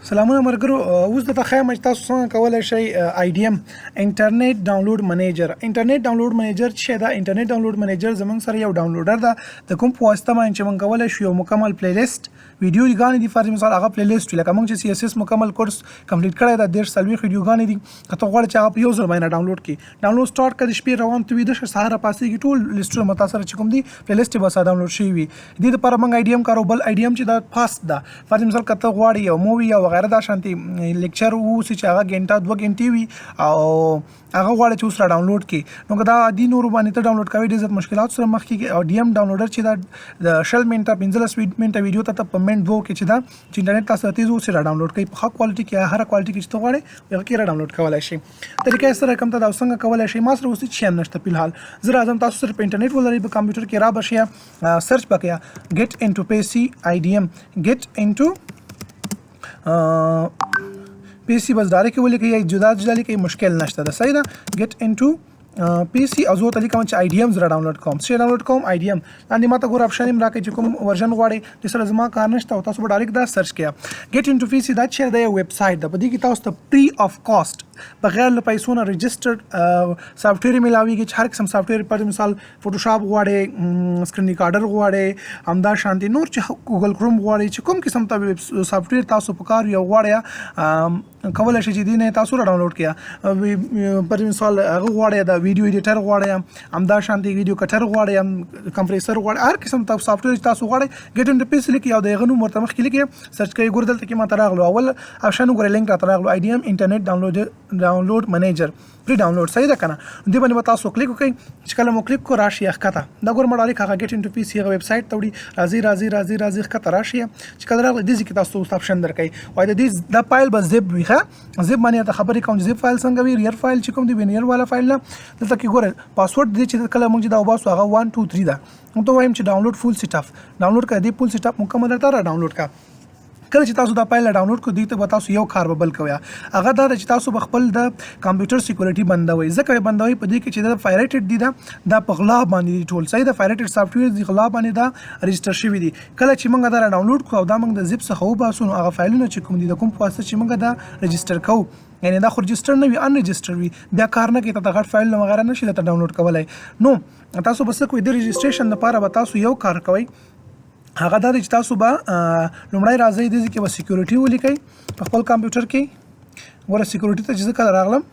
سلامونه مرګرو. اوس د تخیم تاسو څنګه کولای شئ IDM انټرنیټ ډاونلوډ منیجر. انټرنیټ ډاونلوډ منیجر چې دا انټرنیټ ډاونلوډ منیجر زمونږ سره یو ډاونلوډر ده د کوم په واسطه باندې چې مونږ کولای شو یو مکمل پلی لیست ویډیو غانې دي فار مثال هغه پلی لیست لکه مونږ چې CSS مکمل کورس کمپلیټ کړی دا 1.5 سالوي ویډیو غانې دي که ته غواړې چې هغه په یو ځل باندې ډاونلوډ کړي ډاونلوډ سٹارټ کړه د شپې روان ته وي د سهار پاسې ټول لیستونه متاثر چې کوم دي پلی لیست به سره ډاونلوډ شي وي د دې لپاره مونږ IDM کارو بل IDM چې دا فاست ده فار مثال که ته غواړې یو مووي یا وغیره دا شانتي لیکچر وو چې هغه غنټه 2 غنټې وي او هغه غواړي چې اوس را ډاونلوډ کړي نو دا د نور باندې ته ډاونلوډ کوي د مشکلات سره مخ کیږي او DM ډاونلوډر چې دا د شل منټه 15 منټه ویډیو ته په منټ 2 کې چې دا چې انټرنیټ تاسو ته تیزو سره ډاونلوډ کوي په ښه کوالټي کې هر کوالټي کې چې ته غواړې هغه کې را ډاونلوډ کولای شي طریقې سره کوم ته دا څنګه کولای شي ما سره اوس چې هم نشته په حال زه راځم تاسو سره په انټرنیټ ولري په کمپیوټر کې را بشیا سرچ پکیا get into PC IDM get into PC بس ډایرکټ ولیکئ یا جدا جدا لیکئ مشکل نشته ده صحیح ده get into PC او زه ته لیکم چې IDM زره ډاونلوډ کوم څه ډاونلوډ کوم IDM باندې ماته ګور اپشن هم راکړي چې کوم ورژن غواړي د سره زما کار نشته او تاسو به ډایرکټ دا سرچ کړئ get into PC دا چې د ویب سټ ده په دې کې تاسو ته فري اف کاست بغیر له پیسو نه ريجسترډ سافټویر ملاويږي چې هر قسم سافټویر پر مثال فوټوشاپ غواړي سکرین ریکارډر غواړي همدا شانتي نور چې ګوګل کروم غواړي چې کوم قسم ته سافټویر تاسو په کار یو غواړي کولای شئ چې دینه تاسو را ډاونلوډ کړئ پر مثال هغه غواړي دا ویډیو ایډیټر غواړي همدا شانتي ویډیو کټر غواړي کمپریسر غواړي هر قسم سافټویر تاسو غواړي get into PC لیکي او د غنو مرتمخ کې لیکي سرچ کوي ګور دلته کې ما تراغلو اول اپشن ګور لینک را تراغلو IDM انټرنیټ ډاونلوډ منیجر پری ډاونلوډ صحیح ده کنه دې باندې تاسو کلیک وکړئ چې کله مو کلیک کو راشي ښکته دا ګور مړالي هغه get into PC هغه ویب سټ ته وړي راځي ښکته راشي چې کله راغلی دې کې تاسو اپشن درکړئ وای د دې د فایل بس زب وي ښه زب باندې ته خبرې کوم زب فایل څنګه وي ریر فایل چې کوم دی وینیر والا فایل نه دلته کې ګور پاسورډ دې چې کله موږ دا وباسو هغه 1 2 3 ده نو ته وایم چې ډاونلوډ فول سیټ اپ ډاونلوډ کړئ دې فول سیټ اپ مکمل تر ډاونلوډ کا کله چې تاسو دا فایل ډاونلوډ کړئ ته به تاسو یو کار بل کوي هغه دا چې تاسو خپل د کمپیوټر سکیورټي بندوي ځکه بندوي په دې کې چې دا فایریټډ دي دا په غلا باندې ټول صحیح دا فایریټډ سافټویر دی غلا باندې دا ريجستر شوی دي کله چې موږ دا ډاونلوډ کوو دا موږ د زپ څخه وباسو هغه فایلونه چې کوم دي د کوم په واسطه چې موږ دا ريجستر کوو یعنی دا خو ريجستر نه وي ان ريجستر وي بیا کار نه کوي ته غټ فایل نه وغیرہ نشي ته ډاونلوډ کولای نو تاسو بس کوی د ريجستریشن لپاره به تاسو یو کار کوئ هغه دا چې تاسو به لومړی راځئ د دې کې به سکیورټي ولیکئ په خپل کمپیوټر کې ګوره سکیورټي ته چې کله راغلم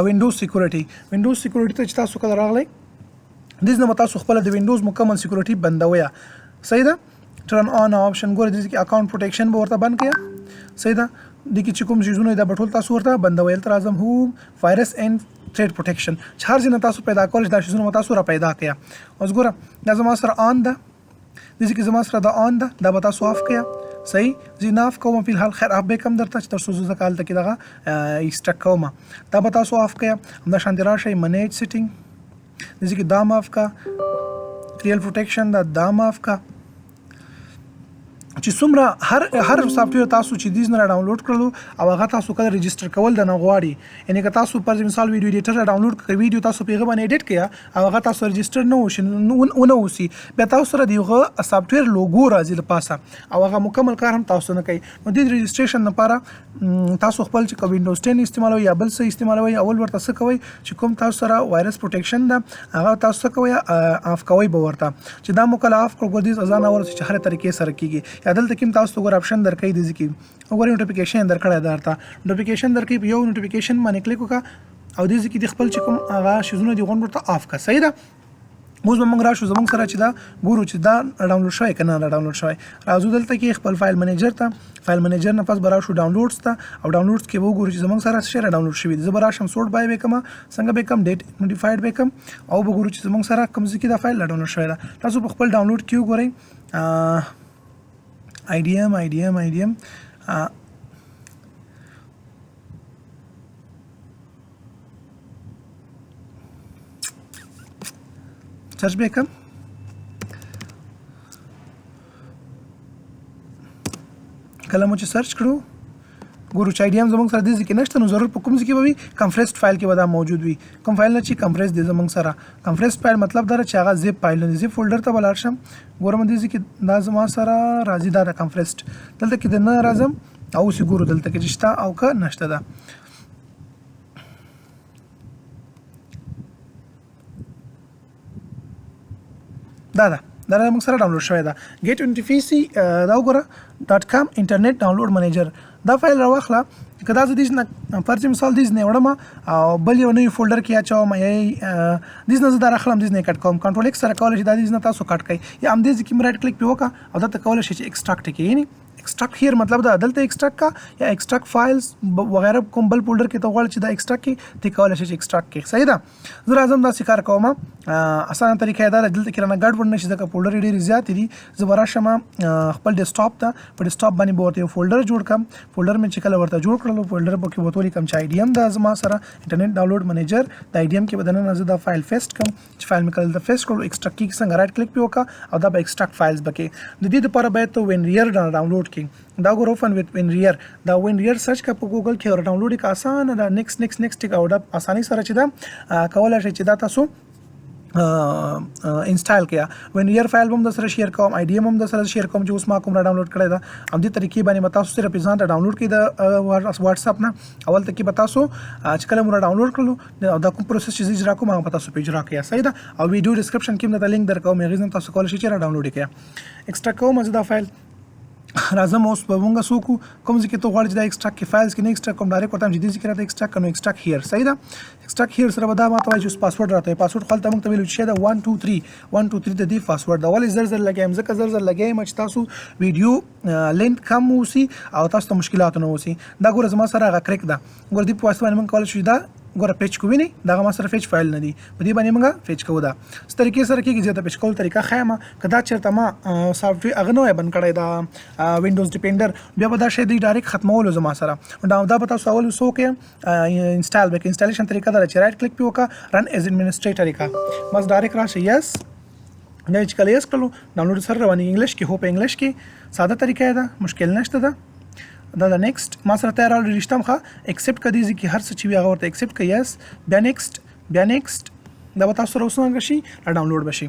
وینډوز سکیورټي ته چې تاسو کله راغلی دې نه تاسو خپل د وینډوز مکمل سکیورټي بندوي صحیح ده ټرن آن اپشن ګوره د دې کې اکاونټ پروټیکشن به ورته بند کړئ صحیح ده د کې چې کوم شیزونه د بټول تاسو ورته بندوي تر اعظم هو وایرس اینڈ ټریډ پروټیکشن چارج نه تاسو پیدا کول دا شیزونه تاسو را پیدا کړئ اوس ګوره دا زما سره آن ده د دې کې زما سره دا آن ده دا به تاسو آف کړئ صحیح زه نه آف کوم په الحال خیر اپ به کم درته چې تر څو زه کال ته کې دغه ایکسټرا کوم دا به تاسو آف کړئ همدا شانتي راشئ منیج سیټینګ د دې کې دا آف کا ریل پروټیکشن دا آف کا چې څومره هر سافټویر تاسو چې دیز نه ډاونلوډ کړلو او هغه تاسو کله ريجستر کول د نه غواړي یعنی که تاسو پر مثال ویډیو ایډیټر ډاونلوډ کړئ ویډیو تاسو پیغه باندې ایډیټ کړئ او هغه تاسو ريجستر نه وشي نه وسی بیا تاسو سره دیغه سافټویر لوګو راځي د پاسه او هغه مکمل کار هم تاسو نه کوي نو د ريجستریشن لپاره تاسو خپل چې وینډوز 10 استعمالوي یا بل څه استعمالوي اول ورته څه کوي چې کوم تاسو سره وایرس پروټیکشن ده هغه تاسو کوي اف کوي به ورته چې دا مکمل اف کړو د ځان اور چې هر طریقې سره کیږي دلته کې تاسو ګور اپشن درکې دي ځکه وګورئ نوټیفیکیشن درکړه درته نوټیفیکیشن درکې یو نوټیفیکیشن باندې کلیک وکړه او د دې کې د خپل چې کوم هغه شیزونه دی غون ورته آف کا صحیح ده موږ موږ راشو زموږ سره چې دا ګورو چې دا ډاونلوډ شوی کنه ډاونلوډ شوی راځو دلته کې خپل فایل منیجر نه پس براشو ډاونلوډز ته او ډاونلوډز کې وګورو چې زموږ سره څه ډاونلوډ شوی دی زبراشم سورټ بای وکم څنګه وکم ډیټ نوټیفاید وکم او وګورو چې زموږ سره کوم ځکه دا فایل ډاونلوډ شوی دا تاسو په خپل ډاونلوډ کې وګورئ IDM سرچ به کوم کله مو چې سرچ کړو ګورو چې IDM زموږ سره د دې کې نشته نو ضرور په کوم ځای کې به وي کمپریسډ فایل کې به دا موجود وي کوم فایل نه چې کمپریس دي زموږ سره کمپریسډ فایل مطلب دا چې هغه زیپ فایل نه زیپ فولډر ته بلار شم ګورم د دې کې دا زما سره راځي دا کمپریسډ دلته کې د نه راځم او سی ګورو دلته کې شته او که نشته ده. دا موږ سره ډاونلوډ شوی ده. get into pc دا وګوره .com انټرنیټ ډاونلوډ منیجر. دا فایل راواخله که دا زه دیز نه فرض مثال دیز نه وړم او بل یو نوی فولډر کې اچوم یا دیز نه زه دا راخلم دیز نه کټ کوم کنټرول ایکس سره کولی شي دا دیز نه تاسو کټ کړئ یا هم دیز کې رائټ کلیک پې وکړه او دلته کولی شي چې ایکسټراکټ کې یعنی ایکسټراکټ هیر مطلب دا دلته ایکسټراکټ کا یا ایکسټراکټ فایلز وغیرہ کوم بل فولډر کې ته غواړئ چې دا ایکسټراکټ کې ته کولی شي چې ایکسټراکټ کې صحیح ده. زه راځم داسې کار کوم اسانه طریقه دا ده دلته کې رانه ګډ وډ نشي ځکه فولډر ډېرې زیاتې دي. زه به راشم خپل ډیسکټاپ ته په ډیسکټاپ باندې به ورته یو فولډر جوړ کړم. فولډر مې چې کله ورته جوړ کړلو فولډر به کې ورته ولیکم چې آی ډي ایم ده زما سره انټرنیټ ډاونلوډ منیجر د آی ډي ایم کې به دننه زه دا فایل پیسټ کړم چې فایل مې کله دلته پیسټ کړلو ایکسټراکټ کې څنګه رائټ کلیک پې وکړه او دا به ایکسټراکټ فایلز به کې د دې دپاره باید ته وینریر ډاونلوډ کړې. دا ګور اوپن وذ وینریر دا وینریر سرچ کا په ګوګل کې او ډاونلوډ کې اسانه دا نیکسټ او دا اساني سره چې دا کولای شي چې دا تاسو انسټال کیا. وینریر فایل هم د سره شیر کوم آی ډي ایم هم د سره شیر کوم چې اوس ما کوم را ډاونلوډ کړی دا هم دې طریقې باندې تاسو صرف ځان ته ډاونلوډ کړئ د واتس اپ نه اول ته کې تاسو چې کله مو را ډاونلوډ کړلو دا کوم پروسس چې اجرا کوم هغه تاسو په اجرا کړئ صحیح ده. او ویډیو ډسکرپشن کې هم د لینک درکوم هغه ځم تاسو کولای شئ چې را ډاونلوډ کړئ. ایکسټراکټ کوم زه دا فایل راځم اوس په مونږه سوکو کوم ځکه ته غواړې دا ایکسټراکټ کې فایلز کې نه ایکسټراکټ کوم ډایرکټ ورته چې دې ذکر راته ایکسټراکټ کنو ایکسټراکټ هیر صحیح ده. ایکسټراکټ هیر سره به دا ماته وایي چې پاسورډ راته پاسورډ خپل ته مونږ ته ویلو چې دا 1 2 3 د دې پاسورډ دا ولې زر لګایم ځکه زر لګایم چې تاسو ویډیو لینث کم وسی او تاسو ته مشکلات نه وسی. دا ګوره زما سره هغه کریک ده ګوره دې په واسطه باندې مونږ کولای شو دا ګوره پیچ کوی نه دا ما سره پیچ فایل نه دی په دې باندې موږ پیچ کوو. دا ست طریقې سره کېږي چې دا پیچ کول طریقه خیمه کدا چیرته ما سافټویر اغه نه بند کړی دا وینډوز ډیپندر بیا به دا شی دی ډایرکټ ختمولو زما سره دا به تاسو اول وسو کې انسټال بیک انسټالیشن طریقه دا چې رائټ کلیک پیو کا رن ایز ایڈمنسټریټر کا بس ډایرکټ راشي یس نه چې کله یس کړو ډاونلوډ سره رواني انګلیش کې هو په انګلیش کې ساده طریقه ده مشکل نشته ده. دا نیکسټ ما سره تیار الریډي شتم ښه ایکسپټ کړئ چې هر څه چې وي هغه ورته ایکسپټ کړئ یس بیا نیکسټ دا به تاسو سره وسنګ شي ډاونلوډ بشي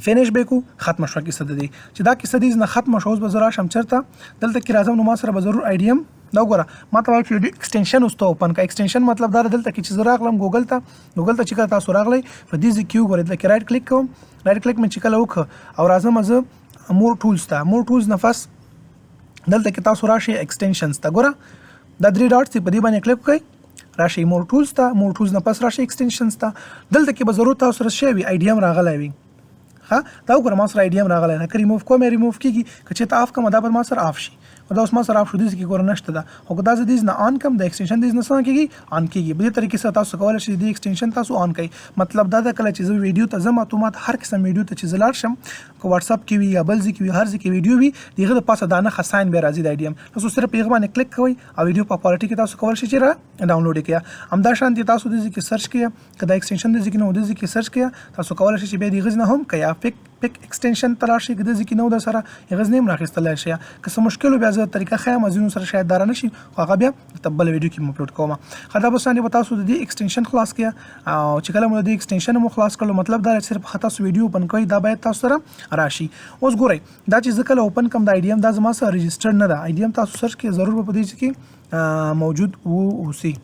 فینیش بیکو ختم شو کیسه ده چې دا کیسه دې نه ختم شو اوس به زرا شم چرته دلته کې راځم نو ما سره به ضرور آی ډي ایم دا وګوره ما ته وایي چې ایکسټنشن اوسته اوپن کا ایکسټنشن مطلب دا دلته کې چې زه راغلم ګوګل ته چې کله تاسو راغلی په دې ځکه یو غوړې دلته رائټ کلیک کوم رائټ کلیک مې چې کله وکړ او راځم زه مور ټولز نفس دلته کې تاسو راشي ایکسټنشنز ته ګوره دا 3 ډاټس په دې باندې کلیک کړئ راشي مور ټولز نه پس راشي ایکسټنشنز ته دلته کې به ضرورت تاسو سره شی وي آی ډي ایم راغلی وي ها دا وګوره ما سره آی ډي ایم راغلی نه ریموف کوم ریموف کیږي که چې ته اف کوم دا به ما سره اف شي دا اوس ما سره اف شو دي چې ګوره نشته دا او که دا زه دې نه آن کوم د ایکسټنشن دې نه څنګه کیږي آن کیږي په دې طریقې سره تاسو کولای شئ د ایکسټنشن تاسو آن کړئ مطلب دا کله چې زه ویډیو ته زما معلومات هر قسم ویډیو ته چې زلار شم کو واتس اپ کې وي یا بل ځکه وي هر ځکه ویډیو وي دغه د پاسه دانه خاصاین به راځي د آی ډي ایم تاسو صرف پیغام باندې کلیک کوئ او ویډیو په کوالټي کې تاسو کولای شئ چې ډاونلوډ کړئ همدا شان دي تاسو د ځکه سرچ کړئ کدا ایکسټنشن د ځکه نو د ځکه سرچ کړئ تاسو کولای شئ چې به دغه نه هم کیا پک ایکسټنشن تراشي کده ځکه نو د سره غز نیم راخستل شي که څه مشکل بیا زه طریقه خیم ازینو سره شاید دار نه شي هغه بیا تبل ویډیو کې اپلوډ کوم خدا به سانه تاسو د دې ایکسټنشن خلاص کړئ او چې کله مو د ایکسټنشن مو خلاص کړو مطلب دا صرف خطا سو ویډیو اوپن کوي دا باید تاسو سره راشي اوس ګورئ دا چې ځکه اوپن کوم د آی ډي ایم دا زما سره ريجستر نه ده آی ډي ایم تاسو سرچ کې ضرور په دې کې موجود وو اوسي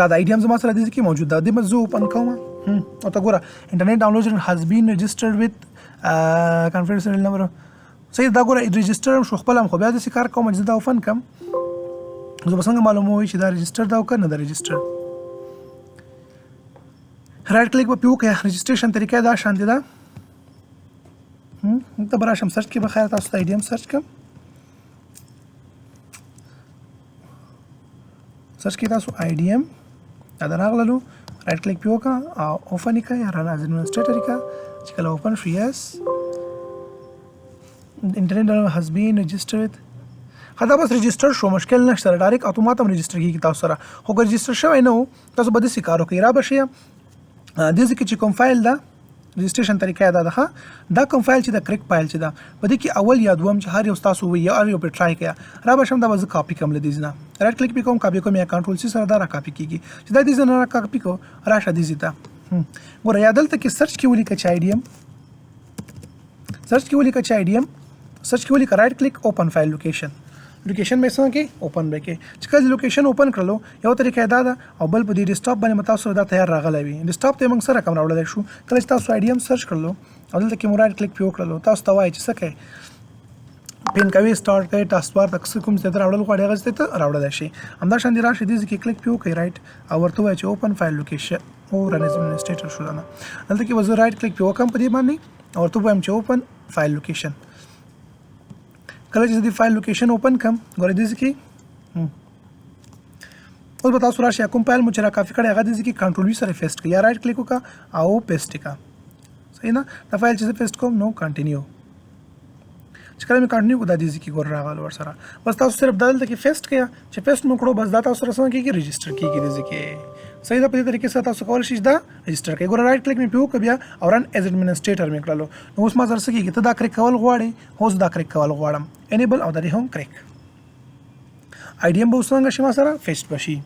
دا د آی ډي ایم زما سره دې کې موجود ده د مزو اوپن کوم او تا ګوره انټرنیټ ډاونلوډ has been registered with confidential number صحیح دا ګوره ريجستر شو خپل هم خو بیا د کار کوم چې دا اوپن کم زه به څنګه معلوموي چې دا ريجستر دا او کنه دا ريجستر رائټ کلیک په پیو کې ريجستریشن طریقه دا شان دي دا ته براشم سرچ کې بخیر تاسو آی ډي ایم سرچ کوم سرچ کې تاسو آی ډي ایم دا راغلو رائټ کلیک پیو کا او اوپن کړئ یا رن از ایڈمنسټریټر کا چې کله اوپن شي یس انټرنیټ has been registered خدا بس ريجستر شو مشکل نشته ډایرکټ اتوماتم ريجستر کیږي تاسو سره خو ريجستر شوی نه تاسو به د سکارو کې را بشي د دې کې چې کوم فایل دا ريجستریشن طریقه دا ده دا کوم فایل چې دا کریک فایل چې دا په دې کې اول یا دوم چې هر یو تاسو وي یا هر یو په ټرای کړئ را بشم دا به کاپی کوم لدی نه رائټ کلیک په کوم کاپی کوم یا کنټرول سی سره دا را کاپی کیږي چې دا دې نه را کاپی کو راشه دې زیتا ګوره یا دلته کې سرچ کې ولیکه چې آی ډي ایم سرچ کې ولیکه چې آی ډي ایم سرچ کې ولیکه رائټ کلیک اوپن فایل لوکیشن لوکیشن مې څنګه کې اوپن به کې چې کله لوکیشن اوپن کړلو یو طریقه دا ده او بل په دې ډیسکټاپ باندې متاسو دا تیار راغلی وي ډیسکټاپ ته موږ سره کوم راوړل شو کله چې تاسو آیډیم سرچ کړلو او دلته کې مو رائټ کلیک پیو کړلو تاسو ته وایي چې څه کوي پین کوي سٹارټ کوي ټاسک بار تک کوم څه ته راوړل غواړي هغه ته راوړل شي همدا شان دی راشي دې کې کلیک پیو کوي رائټ او ورته وایي چې اوپن فایل لوکیشن او رن ایز ایڈمنسټریټر شو نه دلته کې وزو رائټ کلیک پیو کوم په دې باندې او ورته وایم چې اوپن فایل لوکیشن کله چې دې فایل لوکیشن اوپن کوم غواړي دې کې اوس به تاسو راشي کوم فایل مو چې را کافي کړی هغه دې کې کنټرول وی سره پیسټ کړئ یا رائټ کلیک وکړه او پیسټ کړئ صحیح نه دا فایل چې پیسټ کوم نو کنټینیو چې کله مې کنټینیو کو د دې کې ګور راغل ور سره بس تاسو صرف دلته کې پیسټ کړئ چې پیسټ مو کړو بس دا تاسو سره څنګه کې ريجستره کیږي دې کې صحیح ده په دې طریقې سره تاسو کولای شئ دا ريجستره کړئ ګور رائټ کلیک مې پیو کړ بیا او رن ایز ایڈمنسټریټر مې کړلو نو اوس ما زر څه کېږي ته دا کریک کول غواړې هوس دا کریک کول غواړم انیبل او د دې هم کریک آیډیم به څنګه شي ما سره فیسټ بشي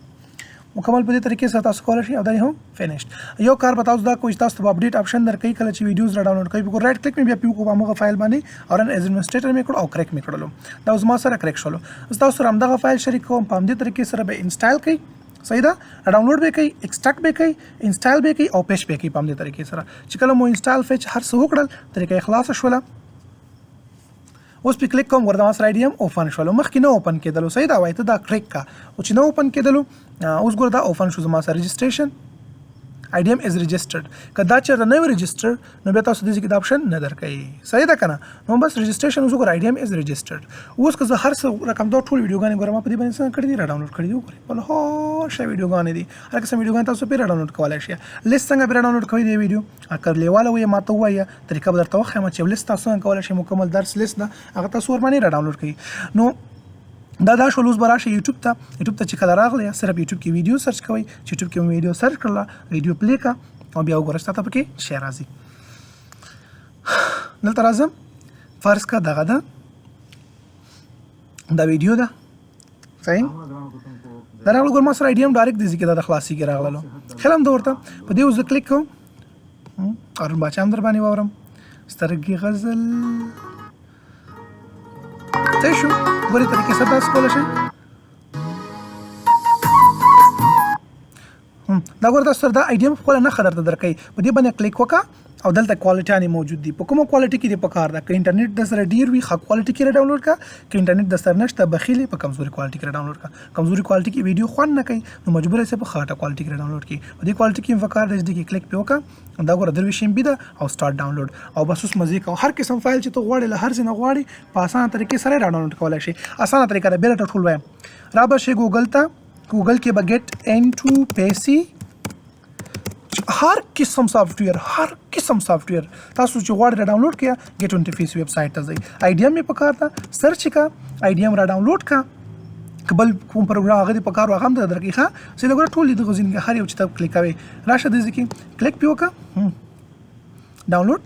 مکمل په دې طریقې سره تاسو کولای شئ او دا هم فینیشډ یو کار به تاسو دا کوی تاسو ته اپډیټ آپشن درکې کله چې ویډیوز را ډاونلوډ کوي په رائټ کلیک مې بیا پیو کو هغه فایل باندې او رن ایز ایڈمنسټریټر مې کړو او کریک مې کړلو دا اوس ما سره کریک شولو تاسو سره همدغه فایل شریک کوم په دې طریقې سره به انسټال کړئ صحیح ده ډاونلوډ به کوي ایکسټراکټ به کوي انسټال به کوي او پیچ به کوي په دې طریقې سره چې کله مو انسټال فیچ هر څه وکړل طریقې خلاص شوله اوس په کلیک کوم ورته سره آیډیم اوپن شول مخکې نه اوپن کېدلو صحیح دا وایي ته دا کلیک کا او چې نه اوپن کېدلو اوس ګور دا اوپن شو زما سره رجسټریشن آیډیم از رجسټرډ کدا چې نه وي رجسټر نو به تاسو دې کې د اپشن نه درکې صحیح ده کنه نو بس رجسټریشن اوس ګور آیډیم از رجسټرډ اوس که زه هر څه رقم دا ټول ویډیوګانې ګورم په دې باندې څنګه کړی دي را ډاونلوډ کړی دي ګورئ په هو شی ویډیوګانې دي هر قسم ویډیوګانې تاسو په ډاونلوډ کولای شئ لیست څنګه به ډاونلوډ کوئ دی ویډیو اگر لیواله وي ماته وایي طریقه به درته وښیم چې لیست تاسو څنګه کولای شئ مکمل درس لیست ده هغه تاسو ور باندې را ډاونلوډ کړئ نو دا شول اوس به راشئ یوټیوب ته چې کله راغلی صرف یوټیوب کې ویډیو سرچ کوئ چې یوټیوب کې ویډیو سرچ کړله ویډیو پلی کا او بیا وګورئ تاسو پکې شی راځي دلته راځم فرض کا دغه ده دا ویډیو ده صحیح دا راغلو ګور ما سره آیډیم ډایرکټ دې کې دا خلاصي کې راغلو خلم دا ورته په دې وز کلیک کوم اور بچام در باندې وورم سترګي غزل څه شو ګورې طریقې سره تاسو کولای شئ دا ګور تاسو سره دا آیډیم خپل نه خبر درکې په دې باندې کلیک وکړه او دلته کوالټی موجود دي په کومه کوالټی کې دې پکار ده که انټرنیټ د سره ډیر وي ښه کوالټی کې ډاونلوډ کا که انټرنیټ د سره نشته بخیلې په کمزوري کوالټی کې ډاونلوډ کا کمزوري کوالټی کې ویډیو خوان نه کوي نو مجبور یې په ښه کوالټی کې ډاونلوډ کی په دې کوالټی کې وکړ د دې کې کلیک پیو کا دا ګور درویش ام بي ده او سٹارټ ډاونلوډ او بس اوس مزه کو هر قسم فایل چې ته غواړې له هر څه نه غواړې په اسانه طریقې سره ډاونلوډ کولای شي اسانه طریقه ده بیل ټول وایم را به شي ګوګل کې به ګیټ انټو پیسي هر قسم سافټویر تاسو چې غواړئ ډاونلوډ کړئ ګیټ انټو پیسي ویب سایټ ته ځئ آیډیم یې پکار ده سرچ کا آیډیم را ډاونلوډ کا قبل کوم پروګرام هغه دی پکار واغم درکې ښه سیده ګور ټول دي غوښنه هر یو چې تاسو کلیک کوئ راشه دې کې کلیک پیو کا ډاونلوډ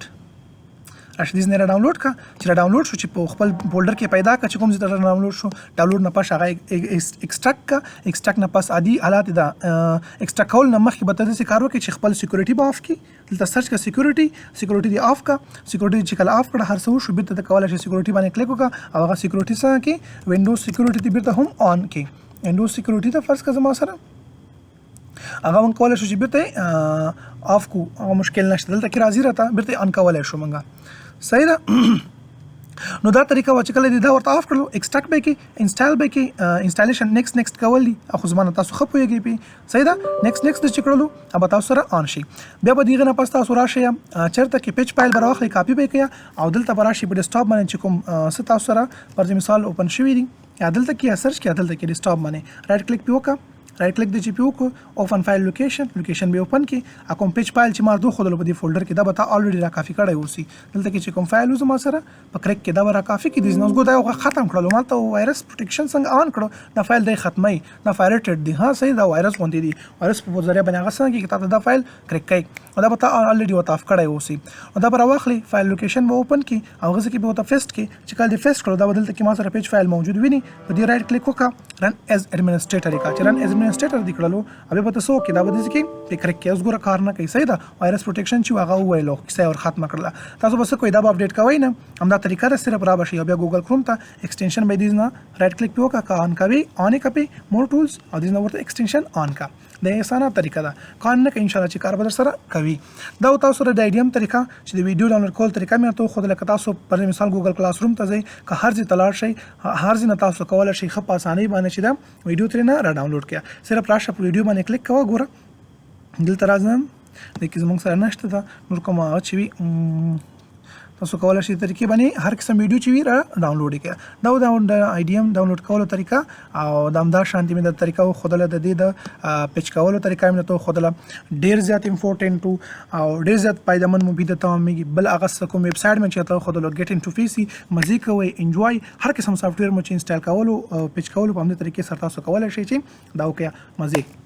راشه دې نه ډاونلوډ کا چې ډاونلوډ شو چې په خپل فولډر کې پیدا کا چې کوم ځای ته ډاونلوډ شو ډاونلوډ نه پښه هغه ایکسټراکټ نه پس عادي حالات دا ایکسټراکټ کول نه مخکې به تاسو کار وکړي چې خپل سکیورټي به اف کی دلته سرچ کا سکیورټي دی اف کا سکیورټي چې کله اف کړه هر څه شو بیرته کولای شي سکیورټي باندې کلیک وکړه او هغه سکیورټي سره کې وینډوز سکیورټي دی بیرته هم آن کې وینډوز سکیورټي ته فرض کا زما سره هغه مونږ کولای شو چې بیرته اف کو هغه مشکل نشته دلته کې راځي راته بیرته ان کولای شو مونږه صحیح ده نو دا طریقه وا چې کله دا ورته اف کړلو ایکسټراکټ به کې انسټال به کې انسټالیشن نیکسټ کول دي خو زمانه تاسو خپويږي پی صحیح ده نیکسټ د چکرلو اب تاسو سره آن شي بیا به دیغه نه پس تاسو راشي چرته کې پیج فایل براخلي کاپی به کیا او دلته براشي په ډیسکټاپ باندې چې کوم ست تاسو سره پر مثال اوپن شوی دي یا دلته کې سرچ کې دلته کې ډیسکټاپ باندې رائټ کلیک پیوکا رائټ کلیک د جی پی او کو اوپن فایل لوکیشن به اوپن کی کوم پیج فایل چې ما دوه خدل په دې فولډر کې دا به الریډي را کافي کړی اوسي دلته کې چې کوم فایل وز ما سره په کریک کې دا را کافي کې د نوز ګو دا ختم کړلو مالته وایرس پروټیکشن څنګه آن کړو دا فایل د ختمي دا پایرټډ دی ها صحیح دا وایرس غونډې دی وایرس په ذریعہ باندې هغه څنګه کې تاسو دا فایل کریک کوي دا به الریډي وته اف کړی اوسي دا به راوخلي فایل لوکیشن به اوپن کی او غزه کې به وته فیسټ کی چې کله د فیسټ کړو دا بدلته کې ما سره پیج فایل موجود ویني په دې رائټ کلیک وکړه رن ایز ایڈمنسټریټر کا چې رن ایز ایڈمنسټریټر دی کړلو اوبه په تاسو کې دا به دي کې فکر کې اوس ګوره کار نه کوي صحیح ده وایرس پروټیکشن چې هغه وویلو کیسه ور ختمه کړله تاسو بس کوئی دا اپډیټ کوي نه همدا طریقه ده صرف را بشي بیا ګوګل کروم ته ایکسټنشن به دي نه رائټ کلیک پیو کا آن کوي آن کوي مور ټولز او دي نه ورته ایکسټنشن آن کا د اسانه طریقه ده کار نه کوي ان شاء الله چې کار به سره کوي دا تاسو د ایډیم طریقه چې د ویډیو ډاونلوډ کول طریقه مې ته خود لکه تاسو پر مثال ګوګل کلاس روم ته ځئ که هر ځای تلاړ شي هر ځای نه تاسو کولای شئ خپ اسانه باندې چې دا ویډیو ترې نه را ډاونلوډ کړئ صرف راشه په ویډیو باندې کلیک کوه ګوره دلته راځم د کې زموږ سره نشته دا نور کومه چې وي تاسو کولای شئ طریقې باندې هر قسم ویډیو چې وي را ډاونلوډ کړئ دا ایډیم ډاونلوډ کولو طریقه او د همدا شانتي مې د طریقه خودله د دې د پیچ کولو طریقه مې ته خودله ډیر زیات امپورټنت او ډیر زیات پایدمن مفید ته مې بل هغه کوم ویب سایټ مې چې ته خودله ګیټ انټو پیسي مزه کوي انجوای هر قسم سافټویر مې چې انسټال کولو پیچ کولو په همدې طریقې سره تاسو کولای شئ چې دا وکړئ مزه